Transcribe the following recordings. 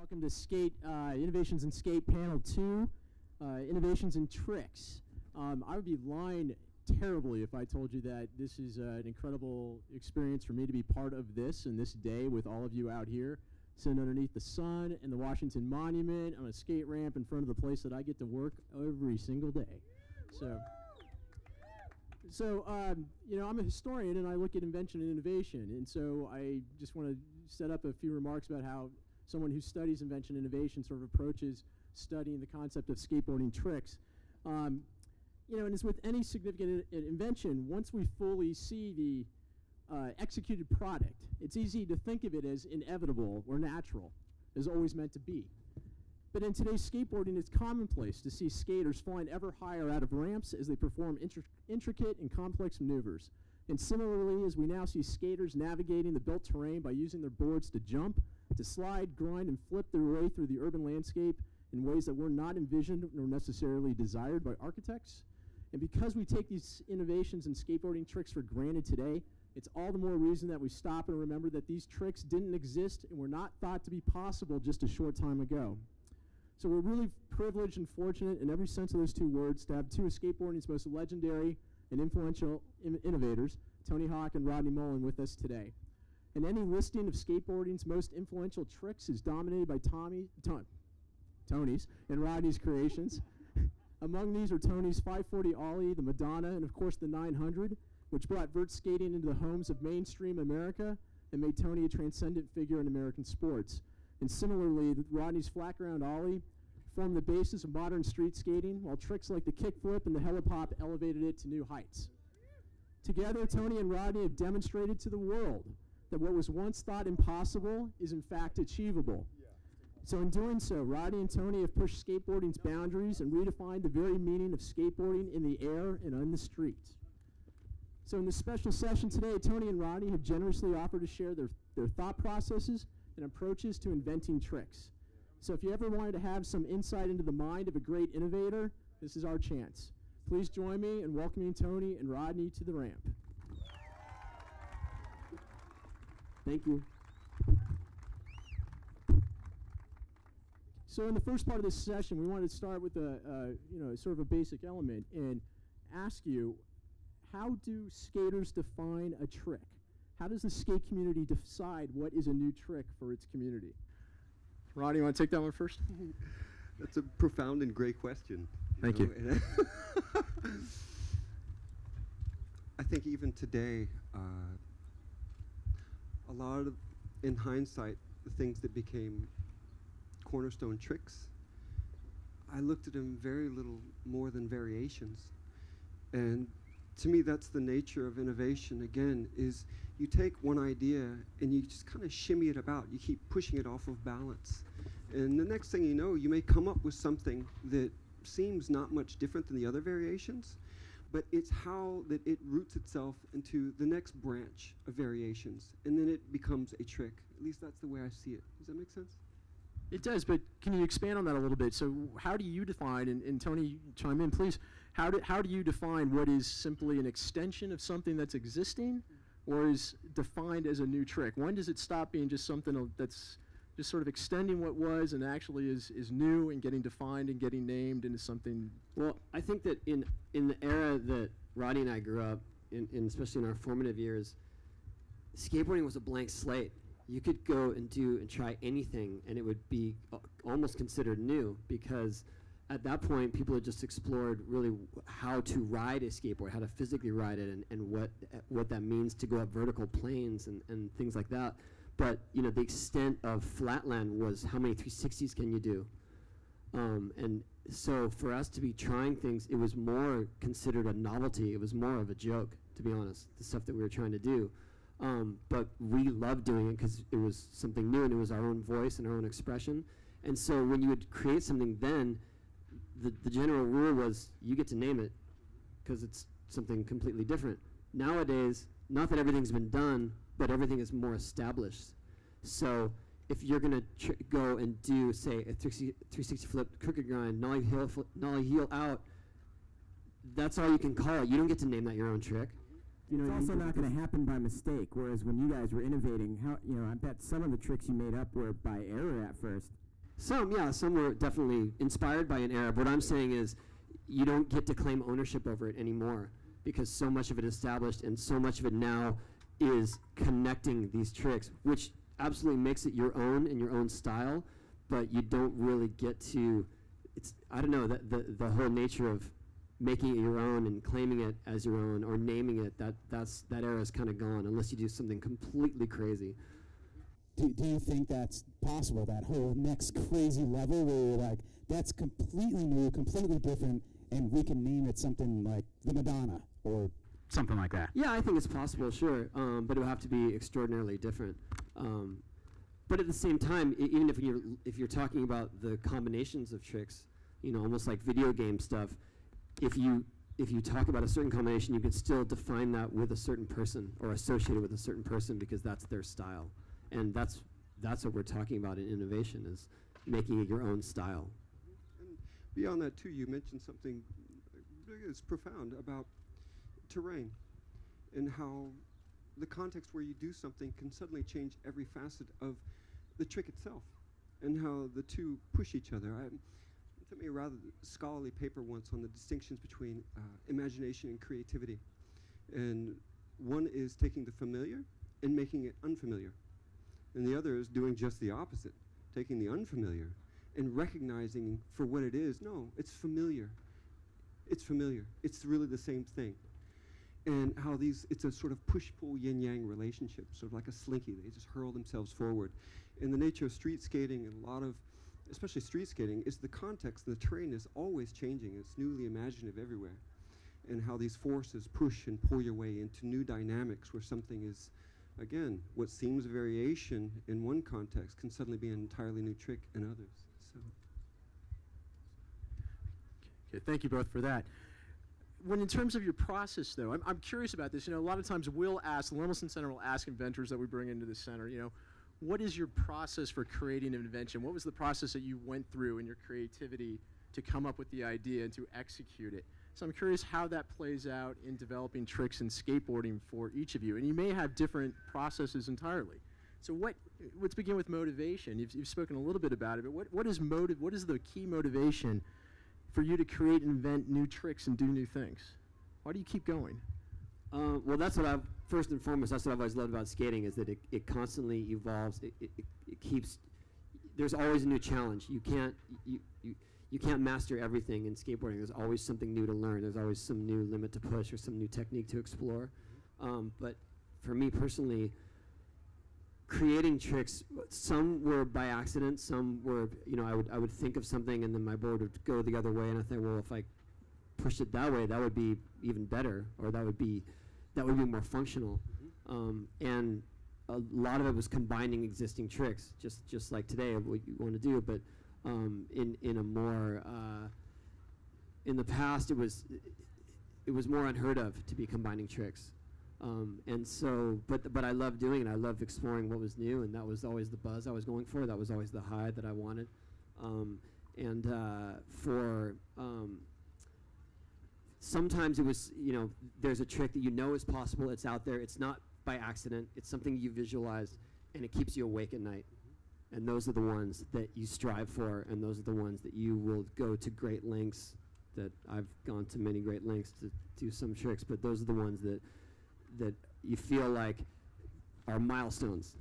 Welcome to Skate Innovations in Skate Panel 2, Innovations in Tricks. I would be lying terribly if I told you that this is an incredible experience for me to be part of this and this day with all of you out here, sitting underneath the sun and the Washington Monument on a skate ramp in front of the place that I get to work every single day. So, you know, I'm a historian and I look at invention and innovation, and so I just want to set up a few remarks about how someone who studies invention and innovation sort of approaches studying the concept of skateboarding tricks. You know, and as with any significant invention, once we fully see the executed product, it's easy to think of it as inevitable or natural, as always meant to be. But in today's skateboarding, it's commonplace to see skaters flying ever higher out of ramps as they perform intricate and complex maneuvers. And similarly, as we now see skaters navigating the built terrain by using their boards to jump, to slide, grind, and flip their way through the urban landscape in ways that were not envisioned nor necessarily desired by architects. And because we take these innovations in skateboarding tricks for granted today, it's all the more reason that we stop and remember that these tricks didn't exist and were not thought to be possible just a short time ago. So we're really privileged and fortunate in every sense of those two words to have two of skateboarding's most legendary and influential innovators, Tony Hawk and Rodney Mullen, with us today. And any listing of skateboarding's most influential tricks is dominated by Tony's and Rodney's creations. Among these are Tony's 540 Ollie, the Madonna, and of course the 900, which brought vert skating into the homes of mainstream America and made Tony a transcendent figure in American sports. And similarly, Rodney's flat ground Ollie formed the basis of modern street skating, while tricks like the kickflip and the helipop elevated it to new heights. Together, Tony and Rodney have demonstrated to the world that what was once thought impossible is in fact achievable. So in doing so, Rodney and Tony have pushed skateboarding's boundaries and redefined the very meaning of skateboarding in the air and on the street. So in this special session today, Tony and Rodney have generously offered to share their thought processes and approaches to inventing tricks. So if you ever wanted to have some insight into the mind of a great innovator, this is our chance. Please join me in welcoming Tony and Rodney to the ramp. Thank you. So in the first part of this session, we wanted to start with sort of a basic element and ask you, how do skaters define a trick? How does the skate community decide what is a new trick for its community? Rodney, you want to take that one first? That's a profound and great question. Thank you. I think even today, a lot of, in hindsight, the things that became cornerstone tricks, I looked at them very little more than variations. And to me, that's the nature of innovation, again, is you take one idea and you just kind of shimmy it about. You keep pushing it off of balance. And the next thing you know, you may come up with something that seems not much different than the other variations, but it's how that it roots itself into the next branch of variations, and then it becomes a trick. At least that's the way I see it. Does that make sense? It does, but can you expand on that a little bit? So how do you define, and Tony, chime in, please, how do you define what is simply an extension of something that's existing, or is defined as a new trick? When does it stop being just something that's just sort of extending what was and actually is new and getting defined and getting named into something? Well, I think that in the era that Rodney and I grew up, especially in our formative years, skateboarding was a blank slate. You could go and do and try anything, and it would be almost considered new, because at that point, people had just explored really how to ride a skateboard, how to physically ride it, and what that means to go up vertical planes and things like that. But you know, the extent of flatland was how many 360s can you do? And so for us to be trying things, it was more considered a novelty. It was more of a joke, to be honest, the stuff that we were trying to do. But we loved doing it because it was something new and it was our own voice and our own expression. And so when you would create something then, the general rule was you get to name it because it's something completely different. Nowadays, not that everything's been done, but everything is more established. So if you're going to go and do, say, a 360 flip, crooked grind, nollie heel out, that's all you can call it. You don't get to name that your own trick. You know, it's also not going to happen by mistake. Whereas when you guys were innovating, I bet some of the tricks you made up were by error at first. Some were definitely inspired by an era. But what I'm saying is, you don't get to claim ownership over it anymore because so much of it is established and so much of it now is connecting these tricks, which absolutely makes it your own and your own style, but you don't really get to, I don't know, the whole nature of making it your own and claiming it as your own or naming it, that era is kind of gone unless you do something completely crazy. Do you think that's possible, that whole next crazy level where you're like, that's completely new, completely different, and we can name it something like the Madonna or something like that? Yeah, I think it's possible, sure, but it would have to be extraordinarily different. But at the same time, even if you're talking about the combinations of tricks, almost like video game stuff, if you talk about a certain combination, you could still define that with a certain person or associate it with a certain person because that's their style. And that's what we're talking about in innovation, is making it your own style. And beyond that, too, you mentioned something that's profound about terrain and how the context where you do something can suddenly change every facet of the trick itself and how the two push each other. I took me a rather scholarly paper once on the distinctions between imagination and creativity. And one is taking the familiar and making it unfamiliar. And the other is doing just the opposite, taking the unfamiliar and recognizing for what it is. No, it's familiar. It's familiar. It's really the same thing. And how it's a sort of push-pull yin-yang relationship, sort of like a slinky. They just hurl themselves forward. And the nature of street skating and a lot of, especially street skating, is the context. The terrain is always changing. It's newly imaginative everywhere. And how these forces push and pull your way into new dynamics where something is, again, what seems a variation in one context can suddenly be an entirely new trick in others. So. Okay, thank you both for that. When in terms of your process, though, I'm curious about this. A lot of times the Lemelson Center will ask inventors that we bring into the center, what is your process for creating an invention? What was the process that you went through in your creativity to come up with the idea and to execute it? So I'm curious how that plays out in developing tricks in skateboarding for each of you. And you may have different processes entirely. So let's begin with motivation. You've spoken a little bit about it, but what is the key motivation for you to create and invent new tricks and do new things? Why do you keep going? Well, first and foremost, that's what I've always loved about skating, is that it constantly evolves. It keeps, there's always a new challenge. You can't master everything in skateboarding. There's always something new to learn. There's always some new limit to push or some new technique to explore. But for me personally, creating tricks, some were by accident, some were, I would think of something and then my board would go the other way, and I think, well, if I pushed it that way, that would be even better, or that would be more functional. And a lot of it was combining existing tricks, just like today, what you want to do, but in a more, in the past it was more unheard of to be combining tricks. And so, but I love doing it. I love exploring what was new, and that was always the buzz I was going for. That was always the high that I wanted. Sometimes it was, there's a trick that is possible. It's out there. It's not by accident. It's something you visualized, and it keeps you awake at night. And those are the ones that you strive for, and those are the ones that you will go to great lengths. That I've gone to many great lengths to do some tricks, but those are the ones that you feel like are milestones.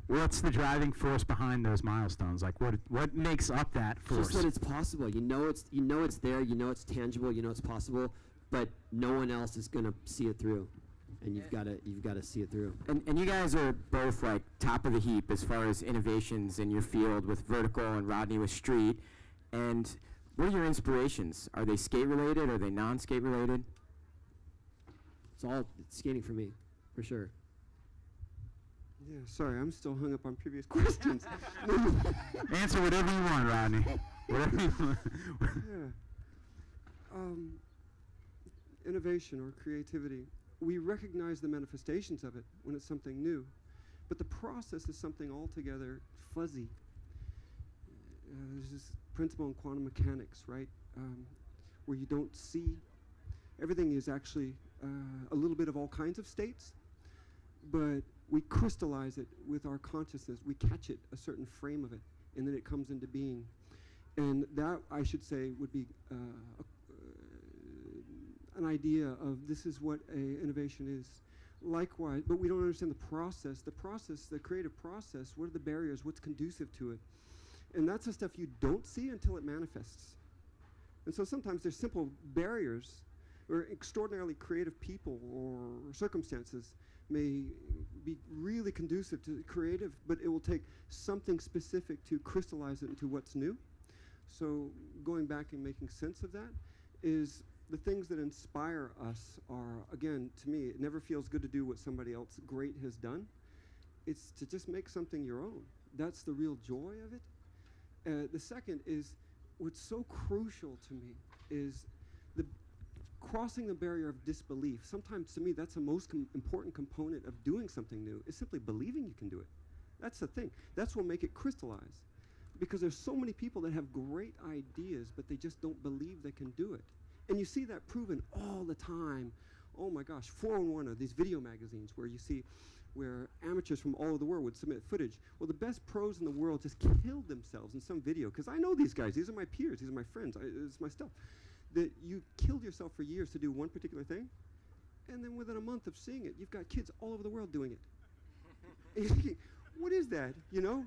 What's the driving force behind those milestones? Like, what makes up that force? Just that it's possible. It's there. It's tangible. It's possible, but no one else is going to see it through, and you've got to see it through. And you guys are both like top of the heap as far as innovations in your field with vertical and Rodney with street. And what are your inspirations? Are they skate related? Are they non-skate related? It's skating for me, for sure. Yeah, sorry, I'm still hung up on previous questions. Answer whatever you want, Rodney. Whatever you want. Yeah. Innovation or creativity, we recognize the manifestations of it when it's something new, but the process is something altogether fuzzy. There's this principle in quantum mechanics, right, where you don't see. Everything is actually a little bit of all kinds of states, but we crystallize it with our consciousness. We catch it, a certain frame of it, and then it comes into being. And that, I should say, would be an idea of this is what innovation is. Likewise, but we don't understand the process, the creative process. What are the barriers? What's conducive to it? And that's the stuff you don't see until it manifests. And so sometimes there's simple barriers, or extraordinarily creative people or circumstances may be really conducive to creative, but it will take something specific to crystallize it into what's new. So going back and making sense of that is the things that inspire us are, again, to me, it never feels good to do what somebody else great has done. It's to just make something your own. That's the real joy of it. The second is, what's so crucial to me is the crossing the barrier of disbelief. Sometimes, to me, that's the most important component of doing something new, is simply believing you can do it. That's the thing. That's what will make it crystallize. Because there's so many people that have great ideas, but they just don't believe they can do it. And you see that proven all the time. Oh my gosh, 411 are these video magazines where you see where amateurs from all over the world would submit footage. Well, the best pros in the world just killed themselves in some video, because I know these guys, these are my peers, these are my friends, this is my stuff. That you killed yourself for years to do one particular thing, and then within a month of seeing it, you've got kids all over the world doing it. And you're thinking, what is that, you know?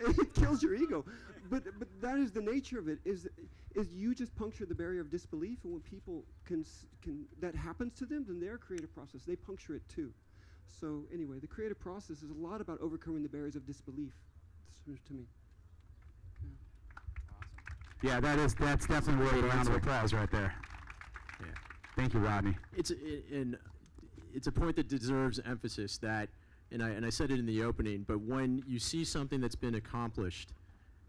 It kills your ego. But that is the nature of it, is you just puncture the barrier of disbelief, and when people can that happens to them, then their creative process, they puncture it too. So anyway, the creative process is a lot about overcoming the barriers of disbelief, to me. Yeah, that's definitely worth a round of applause right there. Yeah. Thank you, Rodney. It's a point that deserves emphasis, that, and I said it in the opening, but when you see something that's been accomplished,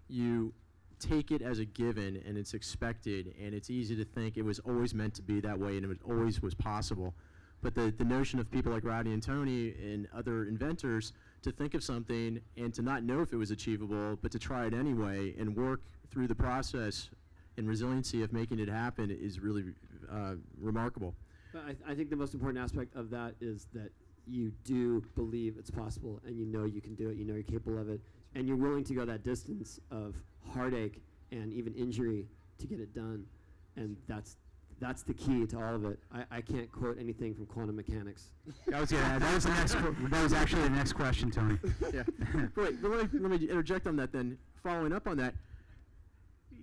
you take it as a given and it's expected, and it's easy to think it was always meant to be that way and it always was possible. But the notion of people like Rodney and Tony and other inventors to think of something and to not know if it was achievable, but to try it anyway and work through the process and resiliency of making it happen is really remarkable. But I think the most important aspect of that is that you do believe it's possible, and you know you can do it, you know you're capable of it, and you're willing to go that distance of heartache and even injury to get it done. And that's the key to all of it. I can't quote anything from quantum mechanics. That was actually the next question, Tony. Yeah. Wait, but let me interject on that then. Following up on that,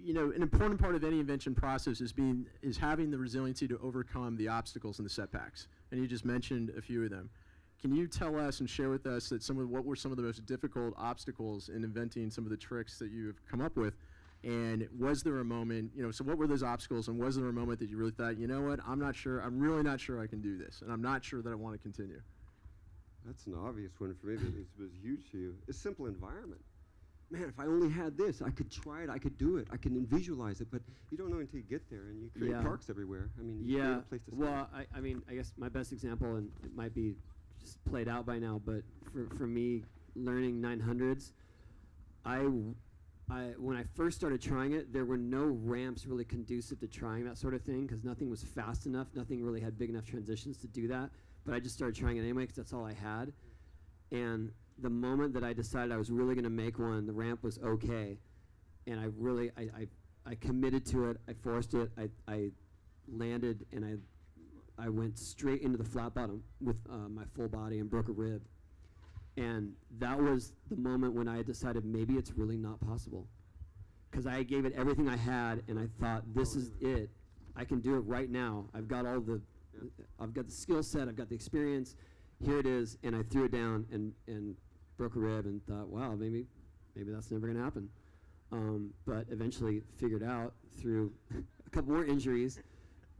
you know, an important part of any invention process is having the resiliency to overcome the obstacles and the setbacks. And you just mentioned a few of them. Can you tell us and share with us that what were some of the most difficult obstacles in inventing some of the tricks that you have come up with? And was there a moment, you know, so what were those obstacles, and was there a moment that you really thought, you know what, I'm really not sure I can do this, and I'm not sure that I want to continue? That's an obvious one for me, but it was huge to you. It's simple environment. Man, if I only had this, I could try it, I could do it, I can visualize it, but you don't know until you get there, and you create parks everywhere. I mean, you create a place to start. Well, I mean, I guess my best example, and it might be just played out by now, but for me, learning 900s, when I first started trying it, there were no ramps really conducive to trying that sort of thing, because nothing was fast enough, nothing really had big enough transitions to do that, but I just started trying it anyway, because that's all I had. And the moment that I decided I was really going to make one, the ramp was okay, and I committed to it, I forced it, I landed, and I went straight into the flat bottom with my full body and broke a rib. And that was the moment when I decided maybe it's really not possible. Because I gave it everything I had, and I thought, this is it. I can do it right now. I've got I've got the skill set, I've got the experience. Here it is, and I threw it down and broke a rib and thought, wow, maybe that's never going to happen. But eventually figured out through a couple more injuries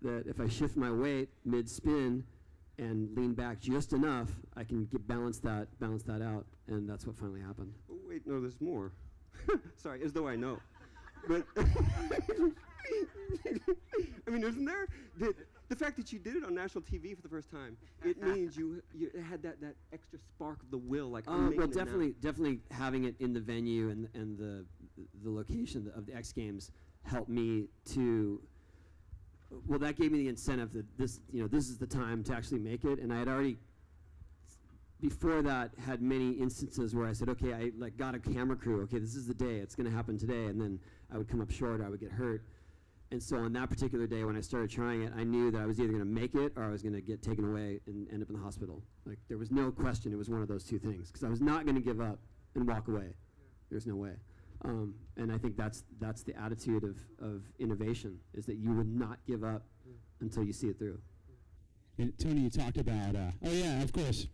that if I shift my weight mid-spin and lean back just enough, I can balance that out, and that's what finally happened. Oh, wait, no, there's more. Sorry, as though I know. But I mean, isn't there? The fact that you did it on national TV for the first time, it means you had that extra spark of the will, like I'm well, making it definitely having it in the venue and the location of the X Games helped me to. Well, that gave me the incentive that this is the time to actually make it, and I had already before that had many instances where I said, okay, I like got a camera crew. Okay, this is the day. It's going to happen today. And then I would come up short. I would get hurt. And so on that particular day when I started trying it, I knew that I was either going to make it or I was going to get taken away and end up in the hospital. Like, there was no question. It was one of those two things, because I was not going to give up and walk away. There's no way. And I think that's the attitude of innovation, is that you would not give up until you see it through. And Tony, you talked about, oh yeah, of course.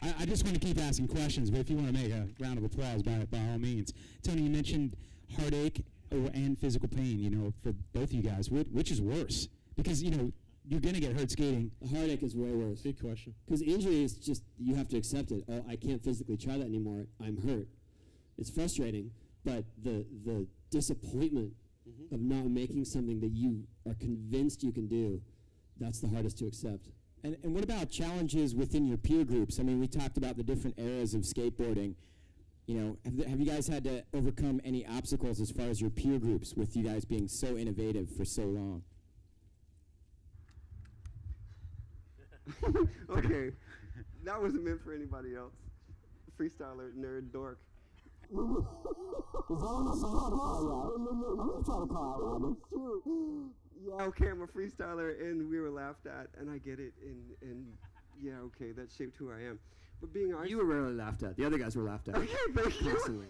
I just want to keep asking questions, but if you want to make a round of applause, by all means. Tony, you mentioned heartache and physical pain, you know, for both of you guys. Which is worse? Because, you know, you're going to get hurt skating. The heartache is way worse. Big question. Because injury is just, you have to accept it. Oh, I can't physically try that anymore. I'm hurt. It's frustrating, but the disappointment of not making something that you are convinced you can do, that's the hardest to accept. And what about challenges within your peer groups? I mean, we talked about the different eras of skateboarding. You know, have you guys had to overcome any obstacles as far as your peer groups, with you guys being so innovative for so long? Okay, that wasn't meant for anybody else. Freestyler, nerd, dork. Yeah, okay, I'm a freestyler, and we were laughed at, and I get it, and yeah, okay, that shaped who I am. But being honest, You were rarely laughed at. The other guys were laughed at. okay, thank you. Constantly.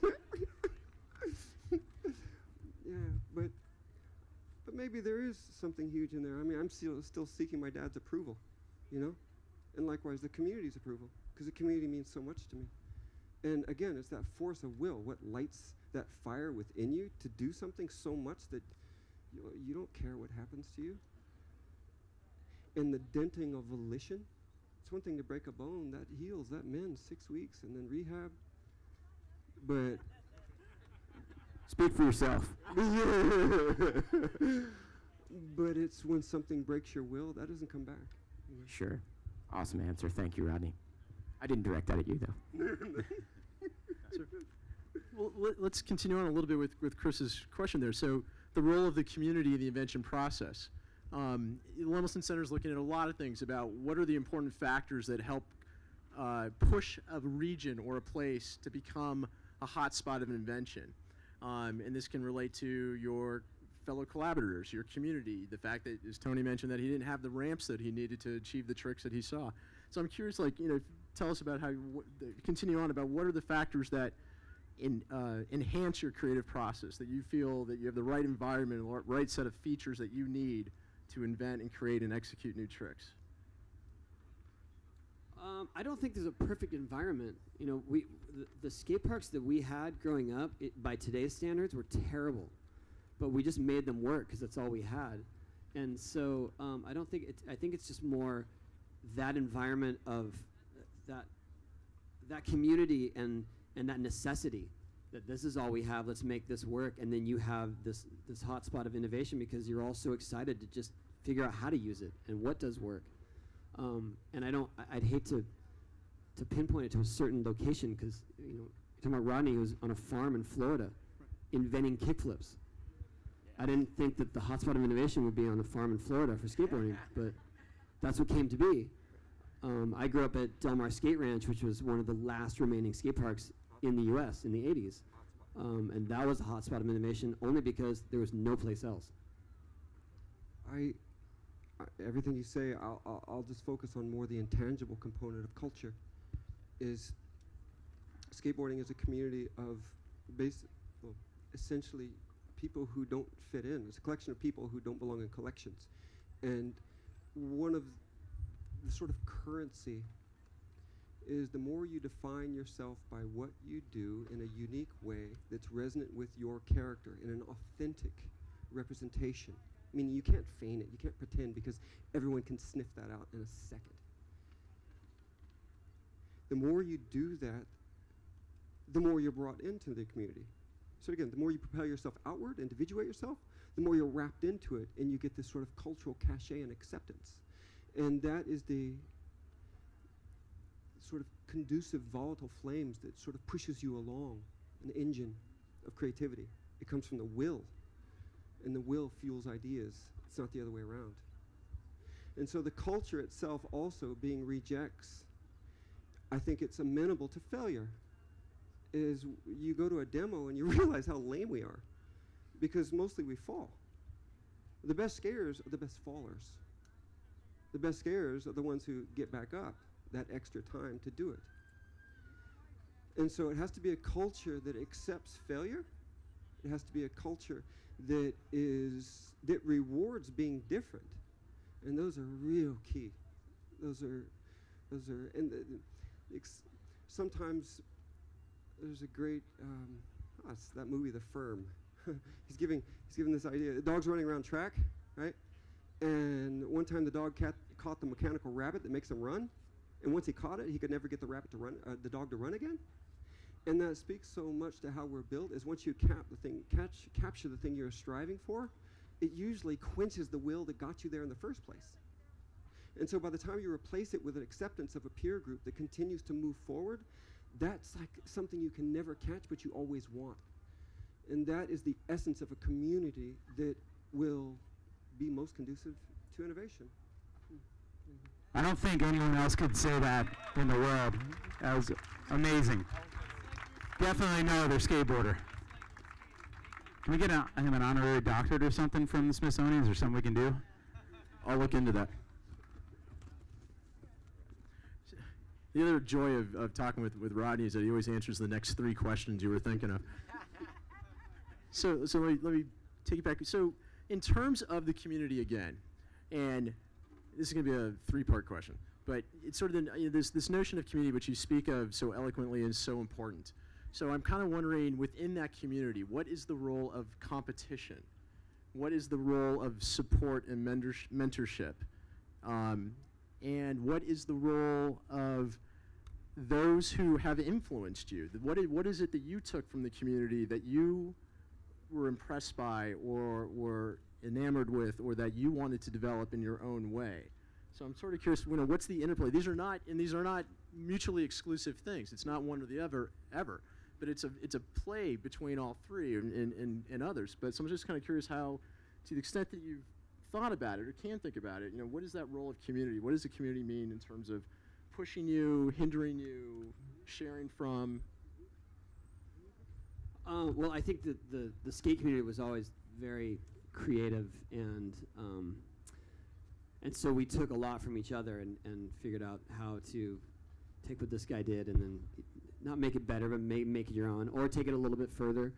Yeah, but maybe there is something huge in there. I mean, I'm still seeking my dad's approval, you know, and likewise the community's approval, because the community means so much to me. And again, it's that force of will, what lights that fire within you to do something so much that you don't care what happens to you. And the denting of volition, it's one thing to break a bone, that heals, that mends 6 weeks, and then rehab. But Speak for yourself. but it's when something breaks your will, that doesn't come back. You know? Sure. Awesome answer. Thank you, Rodney. I didn't direct that at you, though. Well, let's continue on a little bit with Chris's question there. So the role of the community in the invention process. Lemelson Center is looking at a lot of things about what are the important factors that help push a region or a place to become a hotspot of an invention. And this can relate to your fellow collaborators, your community, the fact that, as Tony mentioned, that he didn't have the ramps that he needed to achieve the tricks that he saw. So I'm curious, like, you know, tell us about how, continue on about what are the factors that enhance your creative process, that you feel that you have the right environment, right set of features that you need to invent and create and execute new tricks. I don't think there's a perfect environment. You know, the skate parks that we had growing up, by today's standards, were terrible. But we just made them work because that's all we had. And so I don't think I think it's just more that environment of that community and that necessity, that this is all we have, let's make this work. And then you have this hot spot of innovation because you're all so excited to just figure out how to use it and what does work. And I'd hate to pinpoint it to a certain location, because, you know, you're talking about Rodney, who was on a farm in Florida inventing kickflips. I didn't think that the hotspot of innovation would be on a farm in Florida for skateboarding, but that's what came to be. I grew up at Del Mar Skate Ranch, which was one of the last remaining skate parks in the U.S. in the 80s. And that was a hotspot of innovation only because there was no place else. Everything you say, I'll just focus on more the intangible component of culture. Is skateboarding is a community of essentially people who don't fit in. It's a collection of people who don't belong in collections. And one of the sort of currency is the more you define yourself by what you do in a unique way that's resonant with your character in an authentic representation. I mean, you can't feign it, you can't pretend, because everyone can sniff that out in a second. The more you do that, the more you're brought into the community. So again, the more you propel yourself outward, individuate yourself, the more you're wrapped into it, and you get this sort of cultural cachet and acceptance. And that is the sort of conducive, volatile flames that sort of pushes you along, an engine of creativity. It comes from the will, and the will fuels ideas. It's not the other way around. And so the culture itself also being rejects I think it's amenable to failure. Is you go to a demo and you realize how lame we are, because mostly we fall. The best skaters are the best fallers. The best skaters are the ones who get back up that extra time to do it. And so it has to be a culture that accepts failure. It has to be a culture that rewards being different. And those are real key. Those are, and sometimes there's a great, it's that movie, The Firm. he's giving this idea. The dog's running around track, right? And one time the dog caught the mechanical rabbit that makes him run. And once he caught it, he could never get the rabbit to run, the dog to run again. And that speaks so much to how we're built. Is once you capture the thing you're striving for, it usually quenches the will that got you there in the first place. And so by the time you replace it with an acceptance of a peer group that continues to move forward, that's like something you can never catch, but you always want. And that is the essence of a community that will be most conducive to innovation. I don't think anyone else could say that in the world. That was amazing. Definitely no other skateboarder. Can we get an honorary doctorate or something from the Smithsonian? Is there something we can do? I'll look into that. The other joy of talking with Rodney is that he always answers the next 3 questions you were thinking of. So let me take it back. So in terms of the community again, and this is going to be a 3-part question, but it's sort of this notion of community which you speak of so eloquently and so important. So I'm kind of wondering, within that community, what is the role of competition? What is the role of support and mentorship? And what is the role of those who have influenced you? What is it that you took from the community that you were impressed by or were enamored with, or that you wanted to develop in your own way? So I'm sort of curious, what's the interplay? These are not mutually exclusive things. It's not one or the other, ever. But it's a play between all 3 and others. But so I'm just kind of curious how, to the extent that you've thought about it or can think about it, what is that role of community? What does the community mean in terms of pushing you, hindering you, sharing from? Well, I think that the skate community was always very creative, and so we took a lot from each other and figured out how to take what this guy did and then not make it better, but make it your own, or take it a little bit further.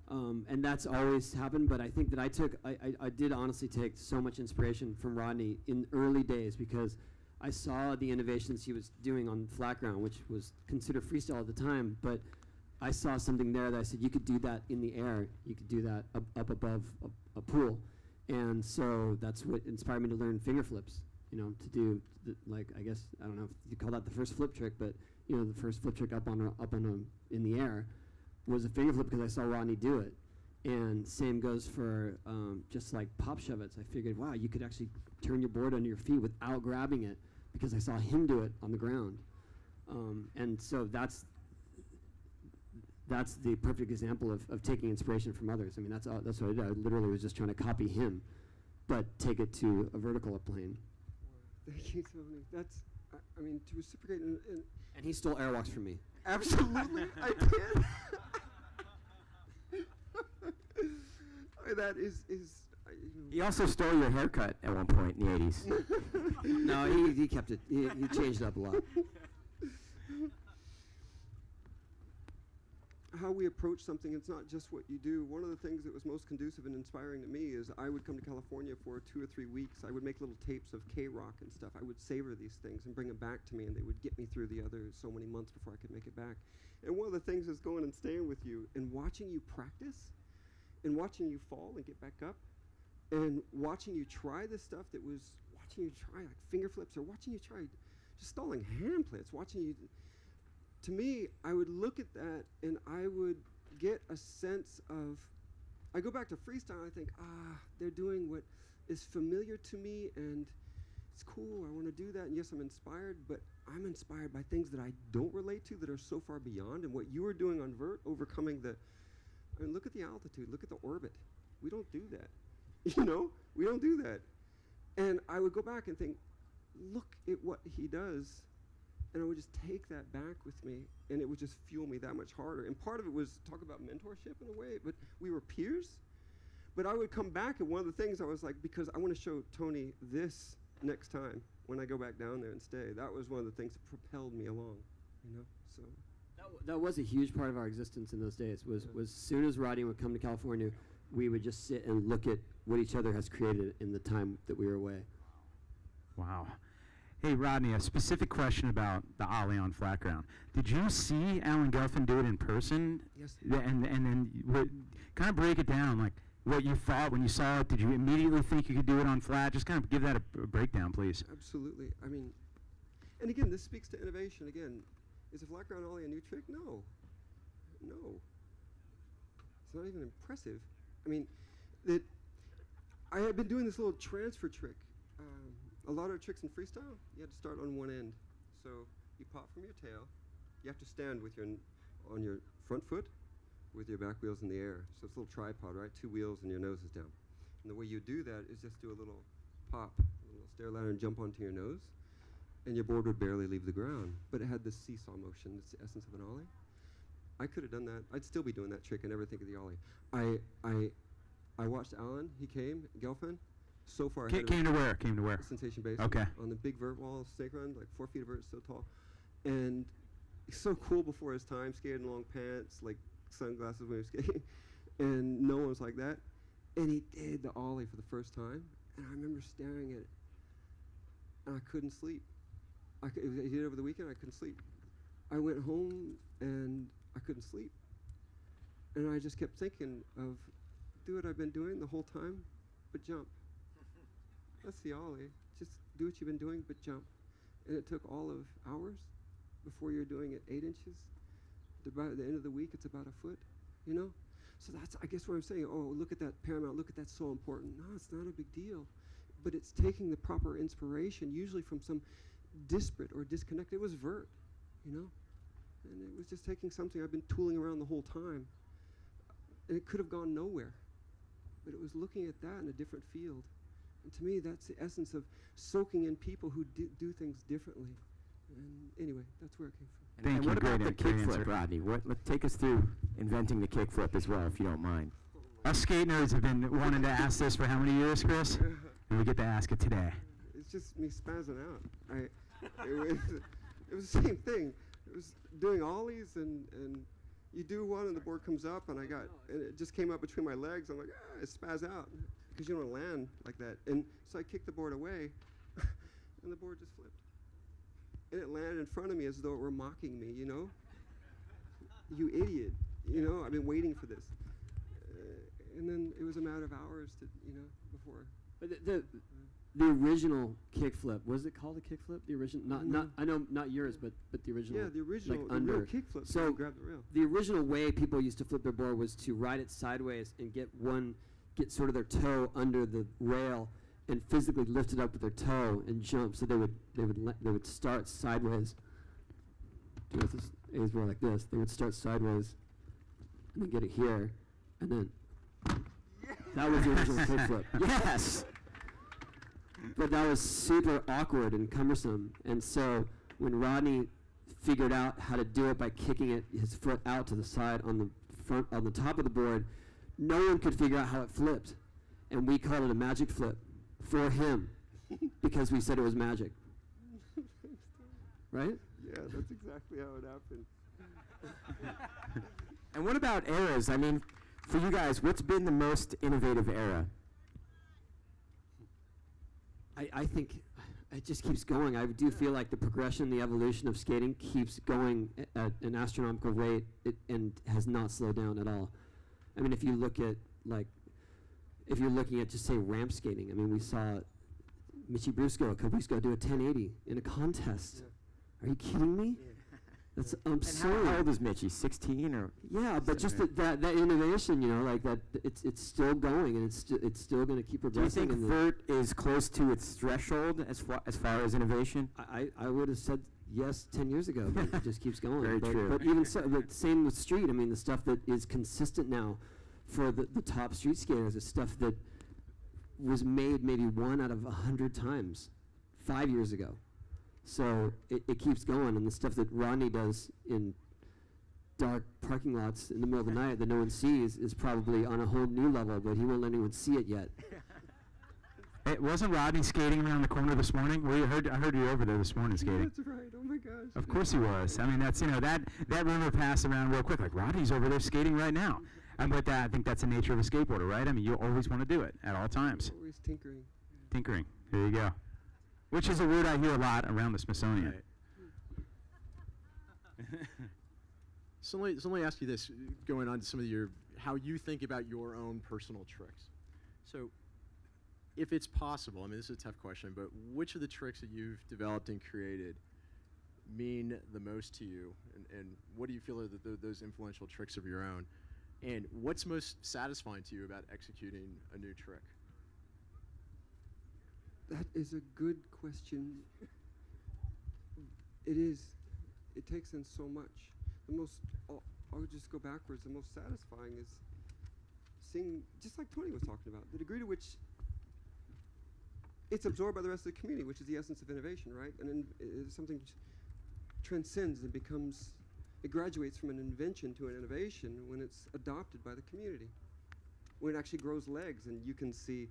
And that's always happened, but I think that I did honestly take so much inspiration from Rodney in early days, because I saw the innovations he was doing on flat ground, which was considered freestyle at the time, but I saw something there that I said, you could do that in the air, you could do that up above a pool. And so that's what inspired me to learn finger flips, to do, I guess, I don't know if you call that the first flip trick, but the first flip trick up in the air was a finger flip because I saw Rodney do it. And same goes for just like pop shove-its. I figured, wow, you could actually turn your board under your feet without grabbing it, because I saw him do it on the ground. And so that's the perfect example of taking inspiration from others. I mean, that's what I did. I literally was just trying to copy him, but take it to a vertical plane. Thank you, Tony. That's, to reciprocate. And he stole airwalks from me. Absolutely, I did. That is He also stole your haircut at one point in the 80s. No, he kept it. He changed it up a lot. How we approach something, it's not just what you do. One of the things that was most conducive and inspiring to me is I would come to California for 2 or 3 weeks. I would make little tapes of K-Rock and stuff. I would savor these things and bring them back to me, and they would get me through the other so many months before I could make it back. And one of the things is going and staying with you and watching you practice and watching you fall and get back up and watching you try this stuff that was watching you try like finger flips, or watching you try just stalling hand plates, watching you. To me, I would look at that and I would get a sense of, I go back to freestyle, I think, they're doing what is familiar to me and it's cool, I want to do that, and yes, I'm inspired, but I'm inspired by things that I don't relate to that are so far beyond, and what you were doing on vert, overcoming look at the altitude, look at the orbit. We don't do that, we don't do that. And I would go back and think, look at what he does. And I would just take that back with me, and it would just fuel me that much harder. And part of it was talk about mentorship in a way, but we were peers. But I would come back, and one of the things I was like, because I want to show Tony this next time when I go back down there and stay. That was one of the things that propelled me along, you know. So that was a huge part of our existence in those days. Was as soon as Rodney would come to California, we would just sit and look at what each other has created in the time that we were away. Wow. Hey, Rodney, a specific question about the ollie on flat ground. Did you see Alan Gelfand do it in person? Yes. And then kind of break it down, like what you thought when you saw it. Did you immediately think you could do it on flat? Just kind of give that a breakdown, please. Absolutely. I mean, and again, this speaks to innovation. Again, is a flat ground ollie a new trick? No. No. It's not even impressive. I mean, I had been doing this little transfer trick. A lot of tricks in freestyle, you had to start on one end. So you pop from your tail. You have to stand with on your front foot with your back wheels in the air. So it's a little tripod, right? 2 wheels and your nose is down. And the way you do that is just do a little pop, a little stair ladder and jump onto your nose. And your board would barely leave the ground. But it had this seesaw motion. It's the essence of an ollie. I could have done that. I'd still be doing that trick and never think of the ollie. I watched Alan. He came, Gelfand. So far ahead Came to where? Came to where? Sensation base. Okay. On the big vert wall, snake run, like 4 feet of vert, so tall. And he's so cool before his time, skated in long pants, like sunglasses when he was skating. And no one was like that. And he did the ollie for the first time. And I remember staring at it. And I couldn't sleep. He did it over the weekend, I couldn't sleep. I went home and I couldn't sleep. And I just kept thinking of, do what I've been doing the whole time, but jump. That's the ollie. Just do what you've been doing, but jump. And it took all of hours before you're doing it 8 inches. By the end of the week, it's about a foot, you know? So that's, I guess what I'm saying, oh, look at that paramount, look at that, so important. No, it's not a big deal. But it's taking the proper inspiration, usually from some disparate or disconnected. It was vert, you know? And it was just taking something I've been tooling around the whole time. And it could have gone nowhere. But it was looking at that in a different field. And to me, that's the essence of soaking in people who do things differently. And anyway, that's where it came from. Thank and you. what about the Great answer. kickflip, Rodney? Let's take us through inventing the kickflip as well, if you don't mind. Us skate nerds have been wanting to ask this for how many years, Chris? And we get to ask it today. It's just me spazzing out. It was the same thing. It was doing ollies, and you do one, and the board comes up, and and it just came up between my legs. I'm like, I spaz out, because you don't land like that. And so I kicked the board away, and the board just flipped. And it landed in front of me as though it were mocking me, you know? You idiot, you know, I've been waiting for this. And then it was a matter of hours to, before. But the original kickflip, was it called a kickflip? The original, not I know not yours, but the original. Yeah, the original, like the under real kickflip. So grab the rail. the original way people used to flip their board was to ride it sideways and get sort of their toe under the rail and physically lift it up with their toe and jump. So they would start sideways. Do it this is more like this. They would start sideways and then get it here, and then that was the original kickflip. Yes. But that was super awkward and cumbersome. And so when Rodney figured out how to do it by kicking his foot out to the side on the top of the board, no one could figure out how it flipped. And we called it a magic flip for him because we said it was magic. Right? Yeah, that's exactly how it happened. And what about eras? I mean, for you guys, what's been the most innovative era? I think it just keeps going. I do feel like the progression, the evolution of skating keeps going at an astronomical rate and has not slowed down at all. I mean, if you're looking at just say ramp skating, I mean, we saw Michi Brusco a couple weeks ago do a 1080 in a contest. Yeah. Are you kidding me? Yeah. That's And absurd. how old is Mitchie? 16 or? Yeah, but just that innovation, like that, it's still going, and it's still going to keep Do you progressing. think vert is close to its threshold as far as innovation? I would have said yes 10 years ago, but it just keeps going. Very true. But even so, the same with street. I mean, the stuff that is consistent now for the top street skaters is stuff that was made maybe 1 out of 100 times 5 years ago. So it keeps going, and the stuff that Rodney does in dark parking lots in the middle of the night that no one sees is probably on a whole new level, but he won't let anyone see it yet. Hey, wasn't Rodney skating around the corner this morning? I heard you over there this morning skating. That's right. Oh my gosh. Of course he was. I mean, that's, that rumor passed around real quick. Like, Rodney's over there skating right now. And but I think that's the nature of a skateboarder, right? I mean, you always want to do it at all times. Always tinkering. Tinkering. There you go. Which is a word I hear a lot around the Smithsonian. So let me ask you this, going on to some of how you think about your own personal tricks. So if it's possible, I mean, this is a tough question, but which of the tricks that you've developed and created mean the most to you? And what do you feel are those influential tricks of your own? And what's most satisfying to you about executing a new trick? That is a good question. It is. It takes in so much. I'll just go backwards. The most satisfying is seeing, just like Tony was talking about, the degree to which it's absorbed by the rest of the community, which is the essence of innovation, right? And then something transcends and becomes, it graduates from an invention to an innovation when it's adopted by the community. When it actually grows legs, and you can see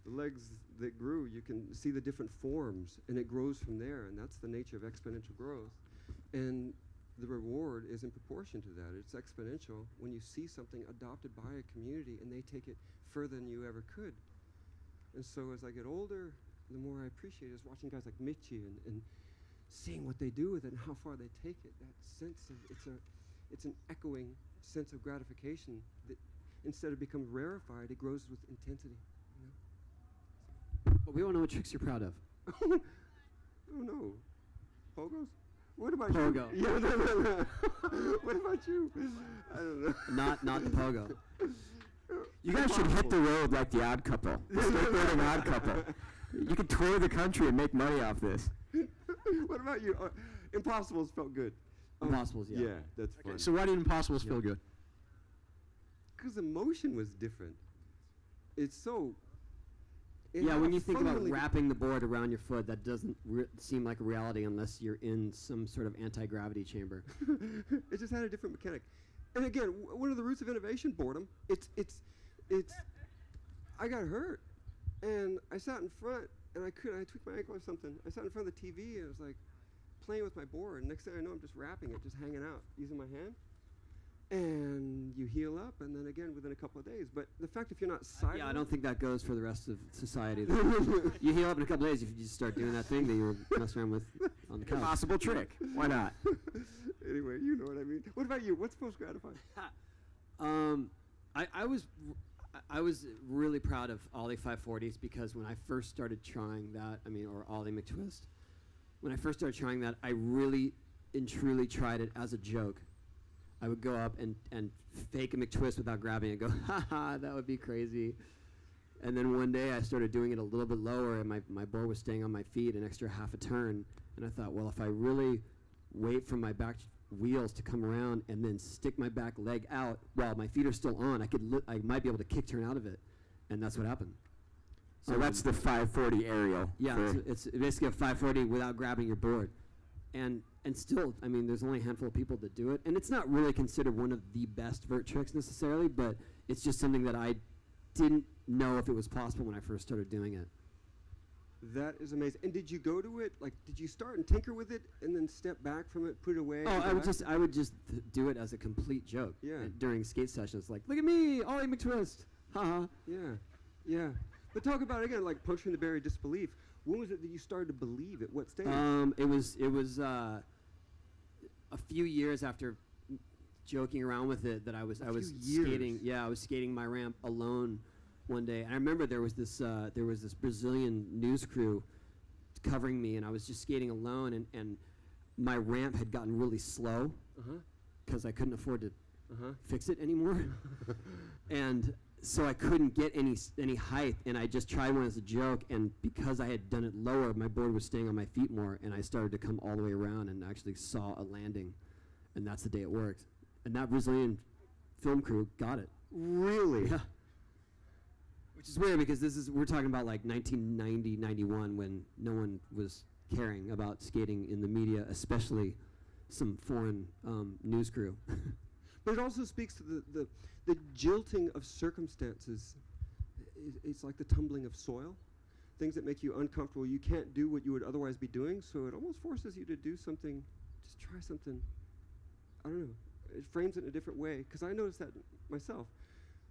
the legs that grew, you can see the different forms, and it grows from there, and that's the nature of exponential growth. And the reward is in proportion to that. It's exponential when you see something adopted by a community and they take it further than you ever could. And so as I get older, the more I appreciate it is watching guys like Mitchie and seeing what they do with it and how far they take it. That sense of, it's an echoing sense of gratification that instead of becoming rarefied, it grows with intensity. You know? But we all know what tricks you're proud of. Oh no. Pogos? What about Pogo. you? Yeah, no. What about you? I don't know. Not the pogo. You guys should hit the road like the Odd Couple, the skateboarding Odd Couple. You could tour the country and make money off this. What about you? Impossibles felt good. Impossibles, yeah. Yeah, that's fun. So why did Impossibles feel good? Because the motion was different. It's so... Yeah, when you think about wrapping the board around your foot, that doesn't seem like a reality unless you're in some sort of anti-gravity chamber. It just had a different mechanic. And again, one of the roots of innovation, boredom. I got hurt, and I sat in front, and I tweaked my ankle or something. I sat in front of the TV, and I was like playing with my board. And next thing I know, I'm just wrapping it, just hanging out, using my hand. And you heal up, and then again within a couple of days. But the fact if you're not silent... Yeah, I don't think that goes for the rest of society. You heal up in a couple of days if you just start doing that thing that you were messing around with on the couch. Impossible trick. Why not? Anyway, you know what I mean. What about you? What's most gratifying? I was really proud of Ollie 540s because when I first started trying that, or Ollie McTwist, when I first started trying that, I really and truly tried it as a joke. I would go up and fake a McTwist without grabbing it and go, ha, that would be crazy. And then one day I started doing it a little bit lower, and my board was staying on my feet an extra half a turn. And I thought, well, if I really wait for my back wheels to come around and then stick my back leg out while my feet are still on, I might be able to kick turn out of it. And that's what happened. So that's the 540 aerial. Yeah, it's basically a 540 without grabbing your board. And still, there's only a handful of people that do it. And it's not really considered one of the best vert tricks necessarily, but it's just something that I didn't know if it was possible when I first started doing it. That is amazing. And did you go to it, did you start and tinker with it and then step back from it, put it away? Oh, I would just do it as a complete joke. Yeah. During skate sessions, like, look at me, Ollie McTwist. Ha. Yeah. But talk about it again, like puncturing the barrier of disbelief. When was it that you started to believe it? What stage? It was a few years after joking around with it that I was skating. Yeah, I was skating my ramp alone one day, and I remember there was this Brazilian news crew covering me, and I was just skating alone, and my ramp had gotten really slow because I couldn't afford to fix it anymore, and so I couldn't get any height, and I just tried one as a joke, and because I had done it lower, my board was staying on my feet more, and I started to come all the way around and actually saw a landing, and that's the day it worked. And that Brazilian film crew got it. Really? Yeah. Which is weird because we're talking about like 1990, 91 when no one was caring about skating in the media, especially some foreign news crew. But it also speaks to the jilting of circumstances. It's like the tumbling of soil. Things that make you uncomfortable. You can't do what you would otherwise be doing, so it almost forces you to do something, just try something. I don't know. It frames it in a different way, because I noticed that myself.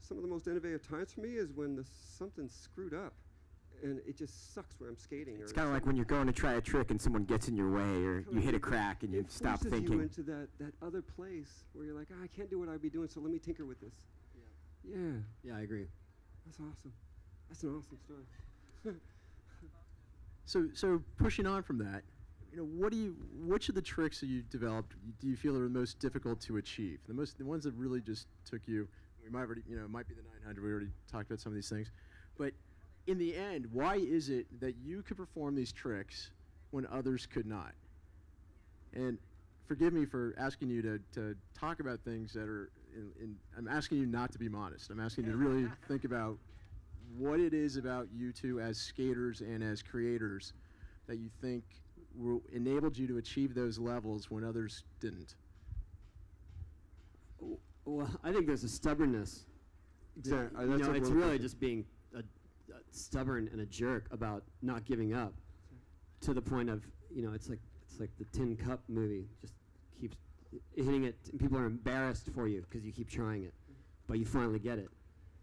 Some of the most innovative times for me is when something's screwed up, and it just sucks when I'm skating. It's kind of like when you're going to try a trick and someone gets in your way, or you hit a crack and you stop It thinking. forces you into that other place where you're like, I can't do what I'd be doing, so let me tinker with this. Yeah. Yeah, I agree. That's awesome. That's an awesome story. So pushing on from that, which of the tricks that you developed do you feel are the most difficult to achieve? The ones that really just took you. We might already, it might be the 900. We already talked about some of these things, but in the end, why is it that you could perform these tricks when others could not? And forgive me for asking you to talk about things that are. I'm asking you not to be modest. I'm asking you to really think about what it is about you two as skaters and as creators that you think enabled you to achieve those levels when others didn't. Well, I think there's a stubbornness. Exactly. It's really just being stubborn and a jerk about not giving up, to the point of, it's like the Tin Cup movie. Just keeps hitting it, and people are embarrassed for you because you keep trying it, but you finally get it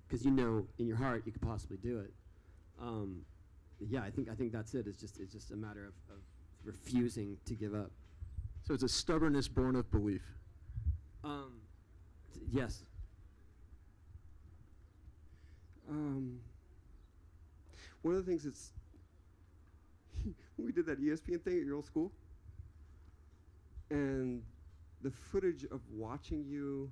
because in your heart you could possibly do it. Yeah, I think that's it. It's just a matter of refusing to give up. So it's a stubbornness born of belief. Yes. One of the things that's when we did that ESPN thing at your old school, and the footage of watching you.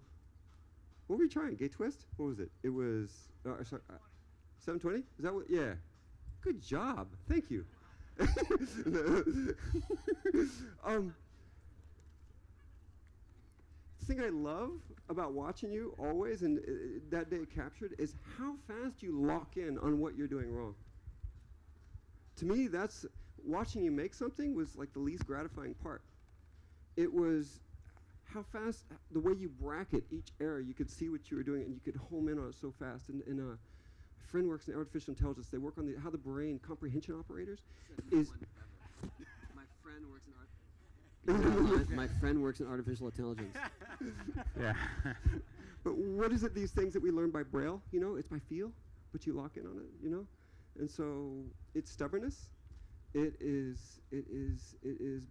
What were you trying? Gate twist? What was it? It was 720. Is that what? Yeah. Good job. Thank you. The thing I love about watching you always, and that day captured, is how fast you lock in on what you're doing wrong. To me, that's watching you make something was like the least gratifying part. It was how fast, the way you bracket each error, you could see what you were doing, and you could home in on it so fast. And a friend works in artificial intelligence. They work on how the brain comprehension operators is. My friend works in my friend works in artificial intelligence. Yeah. But what is it? These things that we learn by Braille, it's by feel, but you lock in on it, and so it's stubbornness. It is.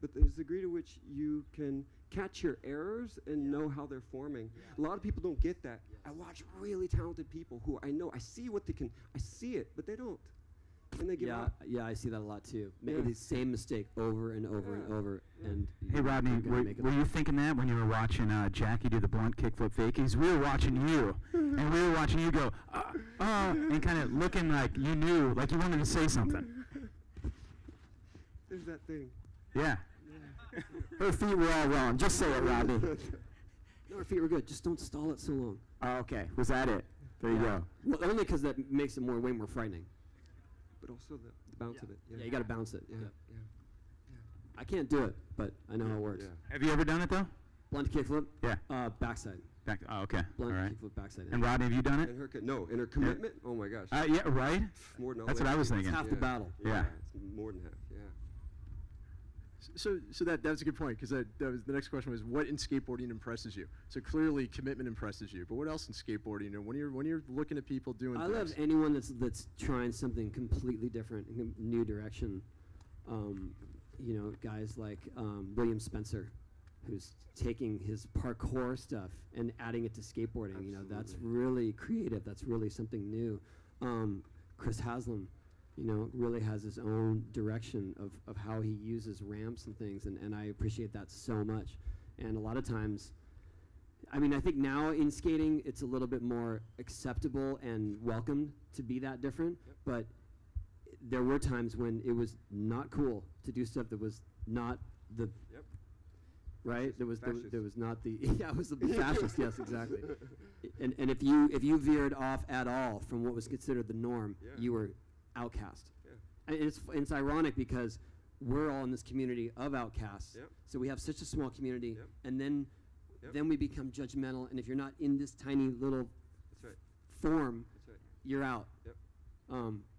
But there's a degree to which you can catch your errors and know how they're forming. A lot of people don't get that. I watch really talented people who I know, I see what they can, I see it, but they don't. And they give up. Yeah, I see that a lot too. Yeah. Make the same mistake over and over and over. And Hey, Rodney, were you thinking that when you were watching Jackie do the blunt kickflip fakies? We were watching you, and we were watching you go, and kind of looking like you knew, like you wanted to say something. There's that thing. Yeah. Her feet were all wrong. Just say it, Rodney. No, our feet were good. Just don't stall it so long. Oh, okay. Was that it? There you go. Well, only because that makes it way more frightening. But also the bounce of it. Yeah, you got to bounce it. Yeah. I can't do it, but I know how it works. Yeah. Have you ever done it though? Blunt kickflip. Yeah. Backside. Oh, okay. Blunt All right. kickflip backside. And Rodney, have you done it? And her commitment, oh my gosh. Yeah, right? More than all That's that. what I was It's thinking. half the battle. Yeah. It's more than half, yeah. So that's a good point, because that was the next question was, what in skateboarding impresses you? So clearly commitment impresses you, but what else in skateboarding? And when you're looking at people doing I things? love anyone that's trying something completely different, new direction. Guys like William Spencer, who's taking his parkour stuff and adding it to skateboarding. That's really creative. That's really something new. Chris Haslam, really has his own direction of how he uses ramps and things, and I appreciate that so much. And a lot of times, I think now in skating, it's a little bit more acceptable and welcomed to be that different, but there were times when it was not cool to do stuff that was not the right. There was not the it was the fascist. Yes, exactly. And if you veered off at all from what was considered the norm, you were outcast. And it's ironic because we're all in this community of outcasts. Yep. So we have such a small community, Yep. and then Yep. then we become judgmental. And if you're not in this tiny little That's right. form, That's right. you're out. Yep.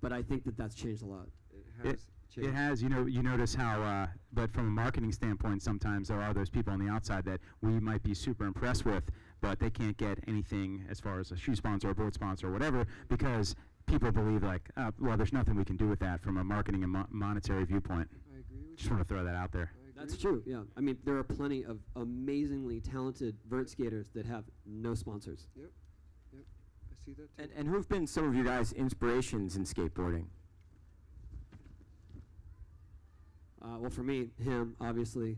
But I think that that's changed a lot. It has changed. It has. You know, you notice how, but from a marketing standpoint, sometimes there are those people on the outside that we might be super impressed with, but they can't get anything as far as a shoe sponsor or board sponsor or whatever, because people believe like, well, there's nothing we can do with that from a marketing and monetary viewpoint. I agree with Just you. want to throw that out there. I That's agree. true. Yeah. I mean, there are plenty of amazingly talented vert skaters that have no sponsors. Yep. Yep. I see that too. And who've been some of you guys' inspirations in skateboarding? Well, for me, him, obviously.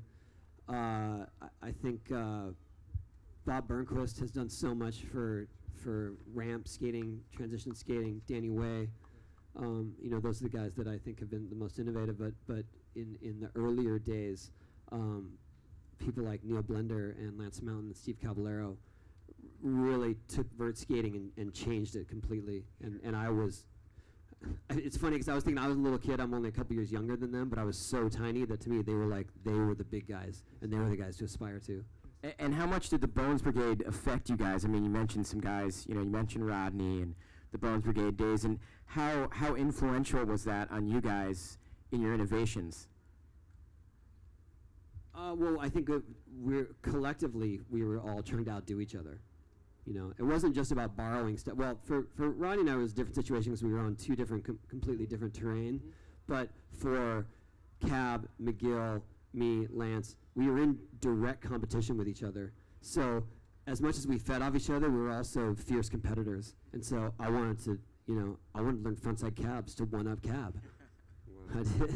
I think Bob Burnquist has done so much for ramp skating, transition skating. Danny Way, you know, those are the guys that I think have been the most innovative. But in the earlier days, people like Neil Blender and Lance Mountain and Steve Caballero really took vert skating and changed it completely. And I was. It's funny because I was thinking I was a little kid. I'm only a couple years younger than them, but I was so tiny that to me they were the big guys, and they were the guys to aspire to. And how much did the Bones Brigade affect you guys? I mean, you mentioned some guys, you know, you mentioned Rodney and the Bones Brigade days, and how influential was that on you guys in your innovations? Well, I think we were all trying to outdo each other. You know, it wasn't just about borrowing stuff. Well, for Rodney and I, it was a different situation because we were on two different, completely different terrain. But for Cab, McGill, me, Lance, we were in direct competition with each other. So as much as we fed off each other, we were also fierce competitors. And so I wanted to learn frontside cabs to one-up Cab. Wow. I did.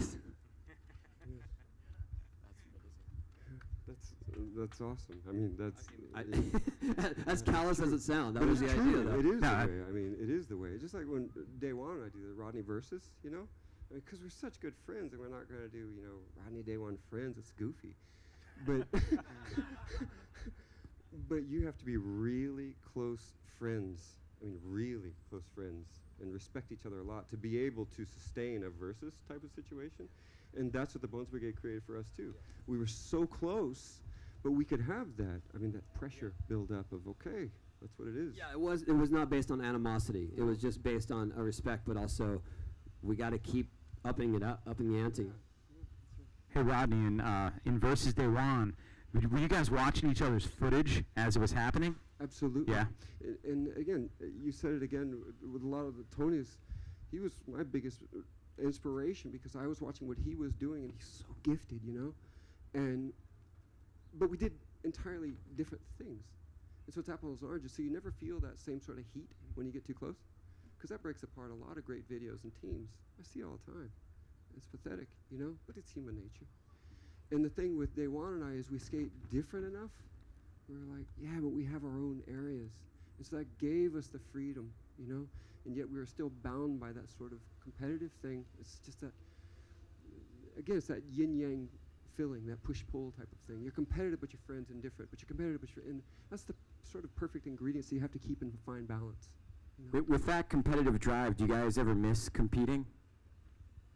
That's awesome. I mean, that's as callous as it sounds, that but was it's the true. idea, though. It is No, the I- way. I mean, it is the way. Just like when Day One and I do the Rodney versus, you know, because we're such good friends, and we're not going to do, you know, Rodney Day One friends. It's goofy, but but you have to be really close friends. I mean, really close friends, and respect each other a lot to be able to sustain a versus type of situation. And that's what the Bones Brigade created for us too. We were so close, but we could have that. I mean, that pressure build up of, okay, that's what it is. Yeah, it was not based on animosity. It was just based on a respect, but also we got to keep upping the ante. Hey, Rodney, in Versus Day One, were you guys watching each other's footage as it was happening? Absolutely. Yeah. And again, you said it again with a lot of the Tonys. He was my biggest inspiration because I was watching what he was doing, and he's so gifted, you know. But we did entirely different things. And so it's apples and oranges. So you never feel that same sort of heat when you get too close, because that breaks apart a lot of great videos and teams. I see it all the time. It's pathetic, you know, but it's human nature. And the thing with Day One and I is we skate different enough. We're like, yeah, but we have our own areas. And so that gave us the freedom, you know, and yet we were still bound by that sort of competitive thing. It's just that, again, it's that yin-yang feeling, that push-pull type of thing. You're competitive, but your friend's indifferent. But you're competitive, but you're in. That's the sort of perfect ingredients that you have to keep in fine balance. You know? With that competitive drive, do you guys ever miss competing?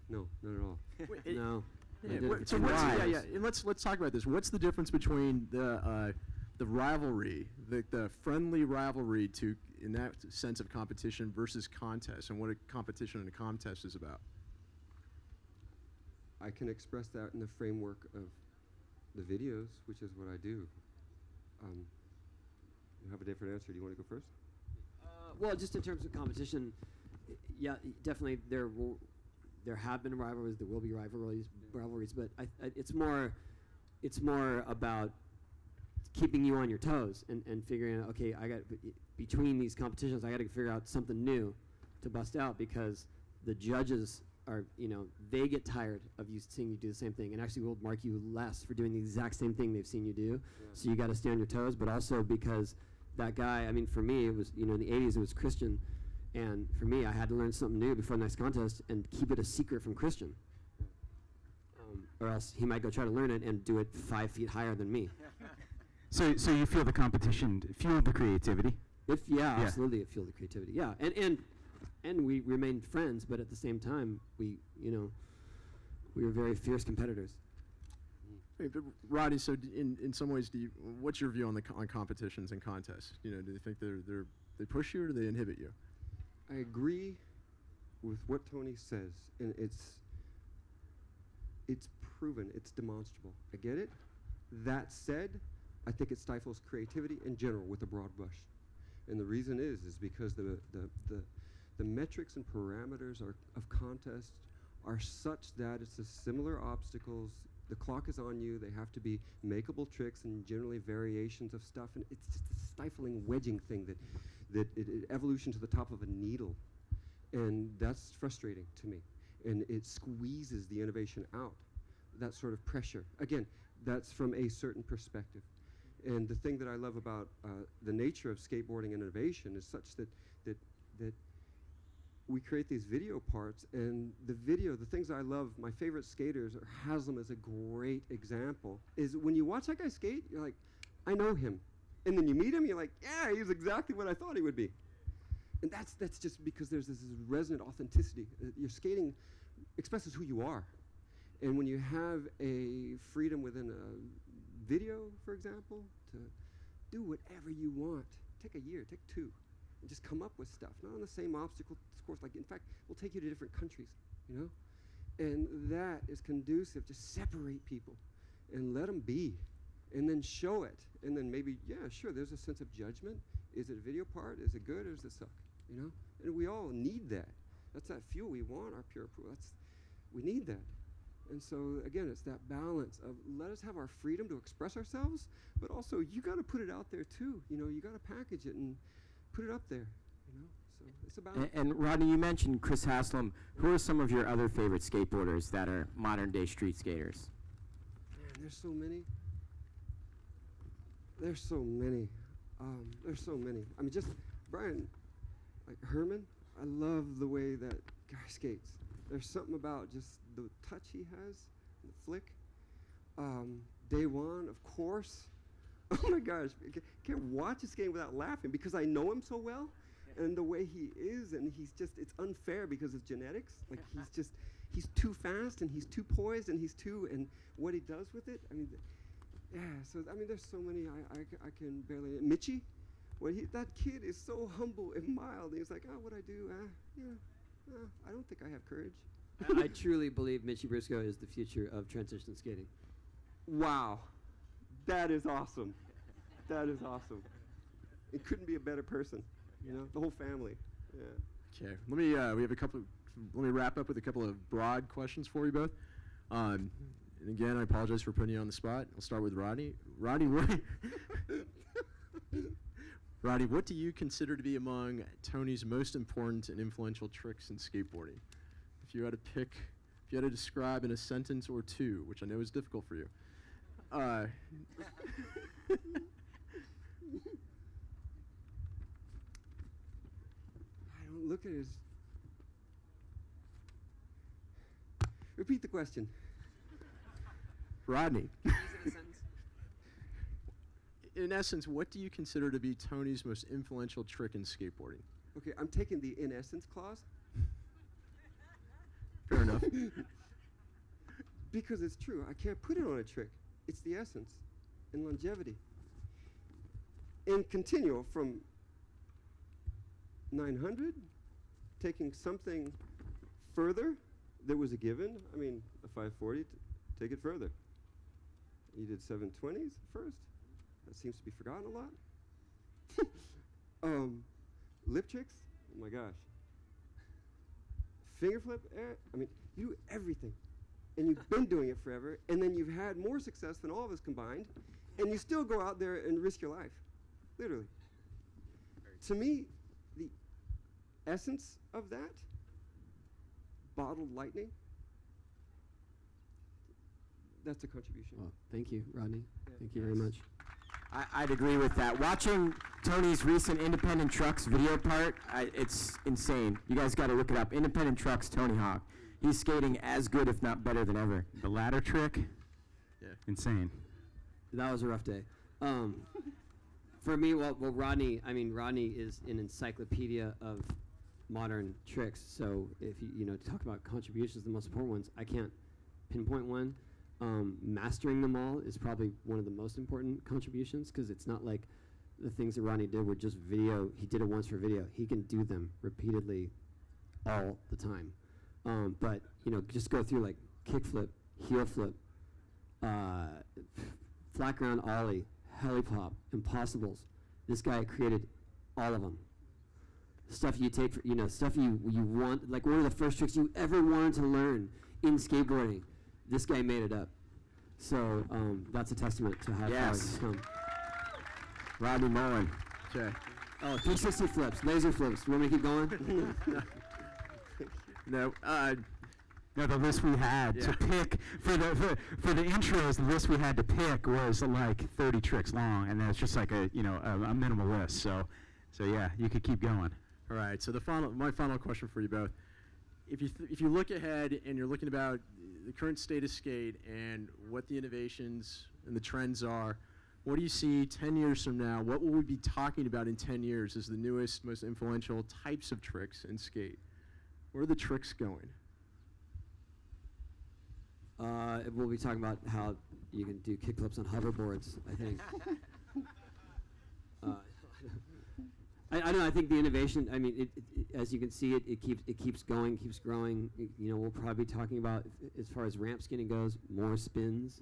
No, not at all. No. Yeah, did. so what's, Why? and let's talk about this. What's the difference between the rivalry, the friendly rivalry to in that sense of competition versus contest, and what a competition and a contest is about? I can express that in the framework of the videos, which is what I do. You have a different answer. Do you want to go first? Well, just in terms of competition, yeah, definitely there have been rivalries. There will be rivalries, but it's more about keeping you on your toes and figuring out, okay, between these competitions, I got to figure out something new to bust out, because the judges are, you know, they get tired of you seeing you do the same thing, and actually will mark you less for doing the exact same thing they've seen you do. Yeah. So you got to stay on your toes, but also because that guy, I mean, for me, it was, you know, in the 80s, it was Christian. And for me, I had to learn something new before the next contest and keep it a secret from Christian. Or else he might go try to learn it and do it 5 feet higher than me. So you feel the competition fueled the creativity? Yeah, absolutely, it fueled the creativity. Yeah, and we remained friends, but at the same time, we, you know, We were very fierce competitors. Hey, but Rodney, so in some ways, what's your view on on competitions and contests? Do you think they push you or do they inhibit you? I agree with what Tony says, and it's proven, it's demonstrable. I get it. That said, I think it stifles creativity in general with a broad brush. And the reason is because the metrics and parameters of contests are such that it's a similar obstacles. The clock is on you. They have to be makeable tricks and generally variations of stuff. And it's just a stifling wedging thing that evolution to the top of a needle. And that's frustrating to me. And it squeezes the innovation out, that sort of pressure. Again, that's from a certain perspective. And the thing that I love about the nature of skateboarding and innovation is such that we create these video parts, and the things I love, my favorite skaters, or Haslam is a great example, is when you watch that guy skate, you're like, I know him. And then you meet him, you're like, yeah, he's exactly what I thought he would be. And that's just because there's this resonant authenticity. Your skating expresses who you are. And when you have a freedom within a video, for example, to do whatever you want, take a year, take 2, and just come up with stuff, not on the same obstacle course. Like, in fact, we'll take you to different countries, And that is conducive to separate people and let them be, and then show it. And then maybe, yeah, sure, there's a sense of judgment. Is it a video part? Is it good or does it suck? And we all need that. That's that fuel we want, our pure approval. We need that. And so, again, it's that balance of let us have our freedom to express ourselves, but also you got to put it out there too. You got to package it and put it up there. So it's about. And Rodney, you mentioned Chris Haslam. Who are some of your other favorite skateboarders that are modern day street skaters? Man, there's so many. There's so many. There's so many. I mean, just Brian, like Herman. I love the way that guy skates. There's something about just the touch he has, the flick. Day One, of course. Oh my gosh, I can't watch his game without laughing because I know him so well, and the way he is, and it's unfair because of genetics. Like he's too fast, and he's too poised, and and what he does with it. I mean, yeah. So I mean, there's so many I can barely. Mitchie, that kid is so humble and mild. He's like, what I do? I don't think I have courage. I truly believe Mitchie Briscoe is the future of transition skating. Wow. That is awesome. That is awesome. It couldn't be a better person, the whole family. Yeah. Okay. Let me wrap up with a couple of broad questions for you both. And again, I apologize for putting you on the spot. I'll start with Rodney. Rodney, what do you consider to be among Tony's most important and influential tricks in skateboarding? If you had to describe in a sentence or 2, which I know is difficult for you. I don't look at it as. Repeat the question. Rodney. In essence, what do you consider to be Tony's most influential trick in skateboarding? Okay, I'm taking the in essence clause. Fair enough. Because it's true. I can't put it on a trick. It's the essence and longevity. And continual from 900, taking something further that was a given. I mean, a 540, take it further. You did 720s first. That seems to be forgotten a lot. Lip tricks, oh my gosh. Finger flip, I mean, you do everything. And you've been doing it forever, and then you've had more success than all of us combined, and you still go out there and risk your life, literally. To me, the essence of that, bottled lightning, that's a contribution. Well, thank you, Rodney. Thank you very much. I'd agree with that. Watching Tony's recent Independent Trucks video part, it's insane. You guys got to look it up. Independent Trucks, Tony Hawk. He's skating as good, if not better than ever. The ladder trick, insane. That was a rough day. For me, well, Rodney is an encyclopedia of modern tricks. So if you talk about contributions, the most important ones, I can't pinpoint one. Mastering them all is probably one of the most important contributions, because it's not like the things that Rodney did were just video. He did it once for video. He can do them repeatedly all the time. But, you know, just go through like kickflip, heel flip, flat ground ollie, helipop, impossibles. This guy created all of them. Stuff you take for, you know, stuff you want, like one of the first tricks you ever wanted to learn in skateboarding. This guy made it up. So that's a testament to how far he's come. Rodney Mullen. Okay. Oh, 360 flips, laser flips. You want me to keep going? No, the list we had to pick for the intros, the list we had to pick was like 30 tricks long, and that's just like a minimal list. So yeah, you could keep going. All right. So my final question for you both: if you look ahead and you're looking about the current state of skate and what the innovations and the trends are, what do you see 10 years from now? What will we be talking about in 10 years as the newest, most influential types of tricks in skate? Where are the tricks going? We'll be talking about how you can do kickflips on hoverboards, I think. I don't know. I think the innovation. I mean, it as you can see, it keeps going, keeps growing. You know, we'll probably be talking about, as far as ramp skating goes, more spins,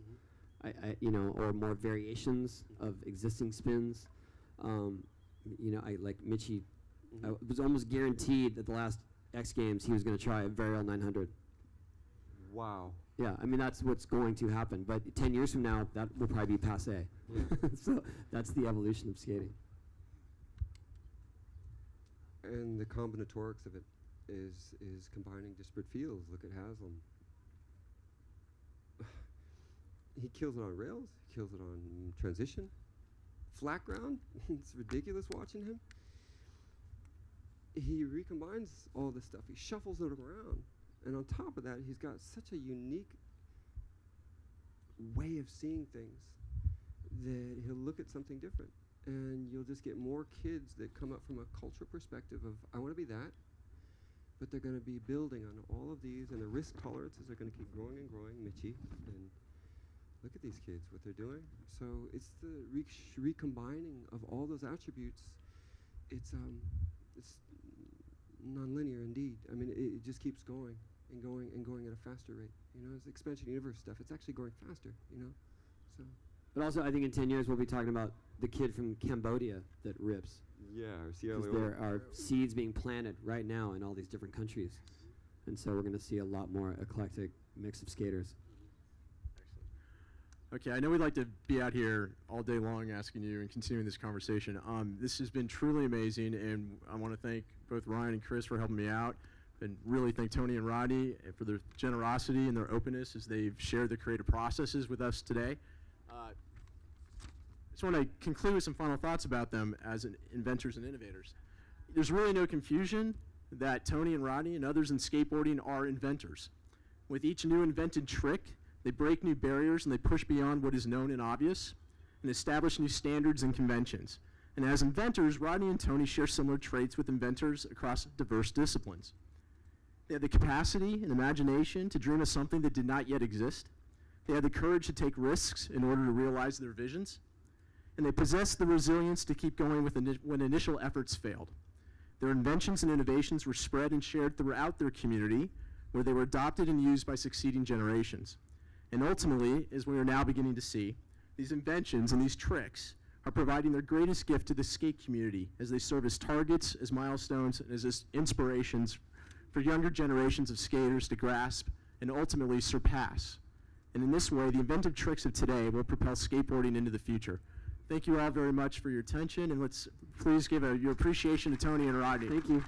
or more variations of existing spins. You know, I like Mitchie. I was almost guaranteed that the last X Games he was going to try a varial 900. Wow. Yeah, I mean that's what's going to happen. But 10 years from now, that will probably be passé. So that's the evolution of skating. And the combinatorics of it is combining disparate fields. Look at Haslam. He kills it on rails. He kills it on transition. Flat ground. It's ridiculous watching him. He recombines all this stuff. He shuffles it around. And on top of that, he's got such a unique way of seeing things that he'll look at something different. And you'll just get more kids that come up from a cultural perspective of, I want to be that, but they're going to be building on all of these, and the risk tolerances are going to keep growing and growing, Mitchie. And look at these kids, what they're doing. So it's the recombining of all those attributes. It's nonlinear indeed. I mean, it just keeps going and going and going at a faster rate. You know, it's expansion universe stuff. It's actually going faster, you know. So. But also, I think in 10 years, we'll be talking about the kid from Cambodia that rips. Yeah, or Sierra Leone. There are seeds being planted right now in all these different countries. And so we're going to see a lot more eclectic mix of skaters. Okay, I know we'd like to be out here all day long asking you and continuing this conversation. This has been truly amazing, and I want to thank both Ryan and Chris for helping me out, and really thank Tony and Rodney for their generosity and their openness as they've shared their creative processes with us today. I just want to conclude with some final thoughts about them as inventors and innovators. There's really no confusion that Tony and Rodney and others in skateboarding are inventors. With each new invented trick, they break new barriers and they push beyond what is known and obvious and establish new standards and conventions. And as inventors, Rodney and Tony share similar traits with inventors across diverse disciplines. They have the capacity and imagination to dream of something that did not yet exist. They have the courage to take risks in order to realize their visions. And they possess the resilience to keep going when initial efforts failed. Their inventions and innovations were spread and shared throughout their community, where they were adopted and used by succeeding generations. And ultimately, as we are now beginning to see, these inventions and these tricks are providing their greatest gift to the skate community as they serve as targets, as milestones, and as inspirations for younger generations of skaters to grasp and ultimately surpass. And in this way, the inventive tricks of today will propel skateboarding into the future. Thank you all very much for your attention, and let's please give your appreciation to Tony and Rodney. Thank you.